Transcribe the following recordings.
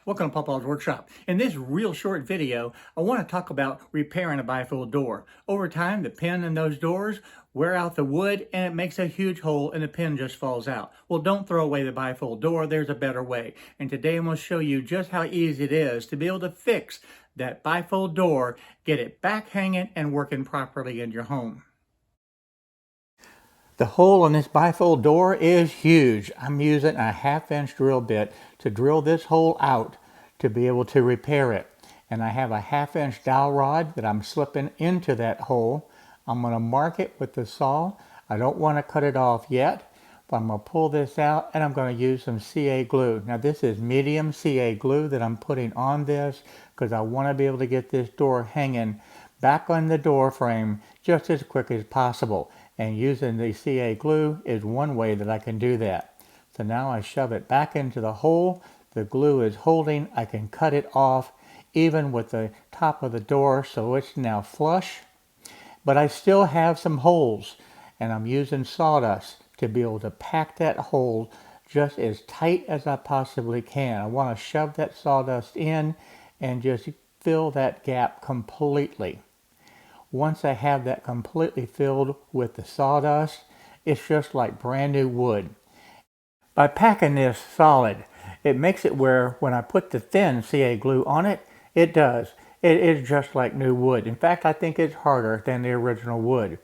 Welcome to Papa's Workshop. In this real short video, I want to talk about repairing a bifold door. Over time, the pin in those doors wear out the wood and it makes a huge hole and the pin just falls out. Well, don't throw away the bifold door. There's a better way. And today I'm going to show you just how easy it is to be able to fix that bifold door, get it back hanging and working properly in your home. The hole in this bifold door is huge. I'm using a 1/2-inch drill bit to drill this hole out to be able to repair it. And I have a 1/2-inch dowel rod that I'm slipping into that hole. I'm going to mark it with the saw. I don't want to cut it off yet, but I'm going to pull this out and I'm going to use some CA glue. Now this is medium CA glue that I'm putting on this because I want to be able to get this door hanging back on the door frame just as quick as possible. And using the CA glue is one way that I can do that. So now I shove it back into the hole. The glue is holding. I can cut it off even with the top of the door, so it's now flush. But I still have some holes, and I'm using sawdust to be able to pack that hole just as tight as I possibly can. I want to shove that sawdust in and just fill that gap completely. Once I have that completely filled with the sawdust, it's just like brand new wood. By packing this solid, it makes it where when I put the thin CA glue on it, it does. It is just like new wood. In fact, I think it's harder than the original wood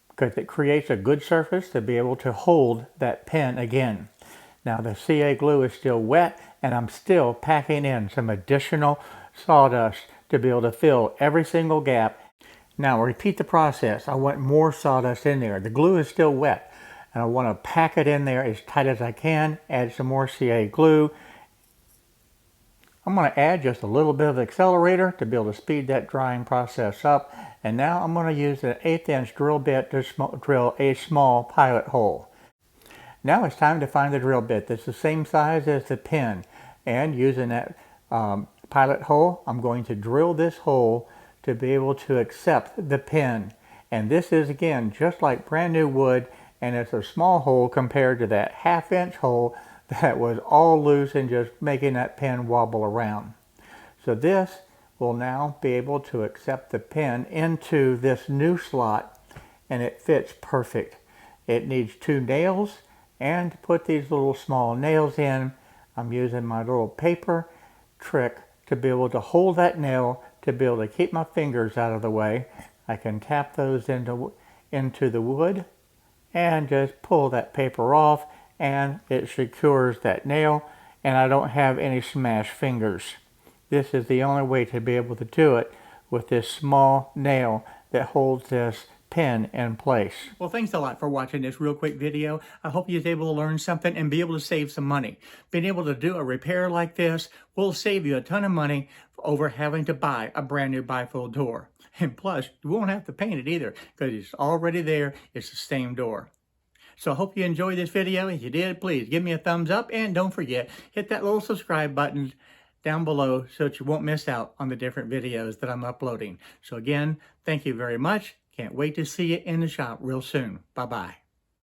because it creates a good surface to be able to hold that pin again. Now the CA glue is still wet and I'm still packing in some additional sawdust to be able to fill every single gap. Now repeat the process. I want more sawdust in there. The glue is still wet and I want to pack it in there as tight as I can. Add some more CA glue. I'm going to add just a little bit of accelerator to be able to speed that drying process up. And now I'm going to use an 1/8-inch drill bit to drill a small pilot hole. Now it's time to find the drill bit that's the same size as the pin. And using that pilot hole, I'm going to drill this hole to be able to accept the pin. And this is again just like brand new wood, and it's a small hole compared to that 1/2-inch hole that was all loose and just making that pin wobble around. So this will now be able to accept the pin into this new slot, and it fits perfect. It needs 2 nails, and to put these little small nails in, I'm using my little paper trick to be able to hold that nail to be able to keep my fingers out of the way. I can tap those into the wood and just pull that paper off, and it secures that nail and I don't have any smashed fingers. This is the only way to be able to do it with this small nail that holds this pin in place. Well, thanks a lot for watching this real quick video. I hope you was able to learn something and be able to save some money. Being able to do a repair like this will save you a ton of money over having to buy a brand new bifold door. And plus, you won't have to paint it either because it's already there. It's the same door. So I hope you enjoyed this video. If you did, please give me a thumbs up and don't forget, hit that little subscribe button down below so that you won't miss out on the different videos that I'm uploading. So again, thank you very much. Can't wait to see you in the shop real soon. Bye-bye.